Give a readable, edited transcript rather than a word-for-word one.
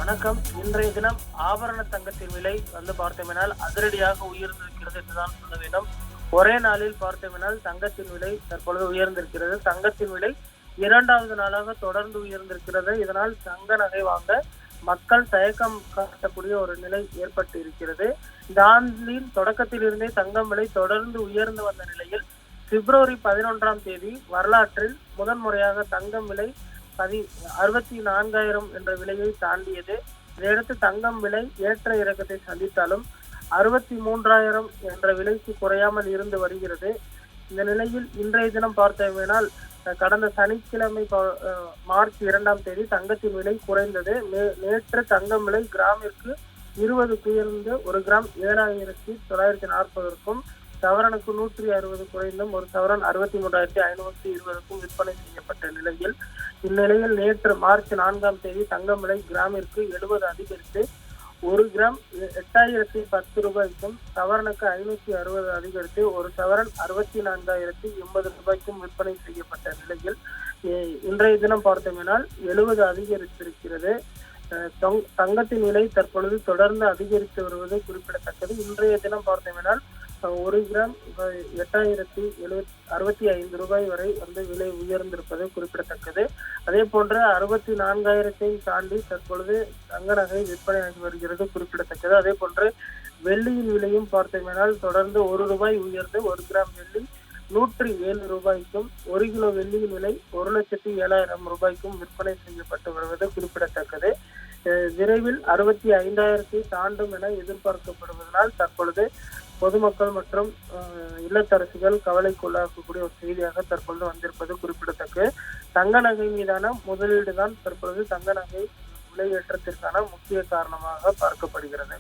வணக்கம். இன்றைய தினம் ஆபரண தங்கத்தின் விலை பார்த்தோமென்றால் அதிரடியாக உயர்ந்திருக்கிறது என்றுதான் சொல்ல வேண்டும். ஒரே நாளில் பார்த்தோமென்றால் தங்கத்தின் விலை தற்பொழுது உயர்ந்திருக்கிறது. தங்கத்தின் விலை இரண்டாவது நாளாக தொடர்ந்து உயர்ந்திருக்கிறது. இதனால் தங்க நகை வாங்க மக்கள் தயக்கம் காட்டக்கூடிய ஒரு நிலை ஏற்பட்டு இருக்கிறது. இந்த ஆண்டின் தொடக்கத்திலிருந்தே தங்கம் விலை தொடர்ந்து உயர்ந்து வந்த நிலையில் பிப்ரவரி 11ஆம் தேதி வரலாற்றில் முதன்முறையாக தங்கம் விலை 64,000 என்ற விலையை தாண்டியது. இதையடுத்து தங்கம் விலை ஏற்ற இறக்கத்தை சந்தித்தாலும் 63,000 என்ற விலைக்கு குறையாமல் இருந்து வருகிறது. இந்த நிலையில் இன்றைய தினம் பார்த்தோமேனால் கடந்த சனிக்கிழமை மார்ச் 2ஆம் தேதி தங்கத்தின் விலை குறைந்தது. நேற்று தங்கம் விலை கிராமிற்கு 20 உயர்ந்து 1 கிராம் 7,940க்கும் சவரனுக்கு 160 குறைந்தும் ஒரு சவரன் 63,520க்கும் விற்பனை செய்யப்பட்ட நிலையில் இந்நிலையில் நேற்று மார்ச் 4ஆம் தேதி தங்கம் விலை கிராமிற்கு 70 அதிகரித்து 1 கிராம் 8,010 ரூபாய்க்கும் சவரனுக்கு 560 அதிகரித்து ஒரு சவரன் 64,080 ரூபாய்க்கும் விற்பனை செய்யப்பட்ட நிலையில் இன்றைய தினம் பார்த்தோமேனால் 70 அதிகரித்திருக்கிறது. தங்கத்தின் விலை தற்பொழுது தொடர்ந்து அதிகரித்து வருவது குறிப்பிடத்தக்கது. இன்றைய தினம் பார்த்தோமேனால் 1 கிராம் 8,065 ரூபாய் வரை விலை உயர்ந்திருப்பது குறிப்பிடத்தக்கது. அதே போன்று 64,000 தாண்டி தற்பொழுது தங்க நகை விற்பனையாகி வருகிறது குறிப்பிடத்தக்கது. அதே போன்று வெள்ளியின் விலையும் பார்த்தோமேனால் தொடர்ந்து 1 ரூபாய் உயர்ந்து 1 கிராம் வெள்ளி 107 ரூபாய்க்கும் 1 கிலோ வெள்ளியின் விலை 1,07,000 ரூபாய்க்கும் விற்பனை செய்யப்பட்டு வருவது குறிப்பிடத்தக்கது. விரைவில் 65,000 தாண்டும் என எதிர்பார்க்கப்படுவதனால் தற்பொழுது பொதுமக்கள் மற்றும் இல்லத்தரசிகள் கவலைக்குள்ளாக்கக்கூடிய ஒரு செய்தியாக தற்பொழுது வந்திருப்பது குறிப்பிடத்தக்கது. தங்க நகை மீதான முதலீடு தான் தற்பொழுது தங்க நகை விலையேற்றத்திற்கான முக்கிய காரணமாக பார்க்கப்படுகிறது.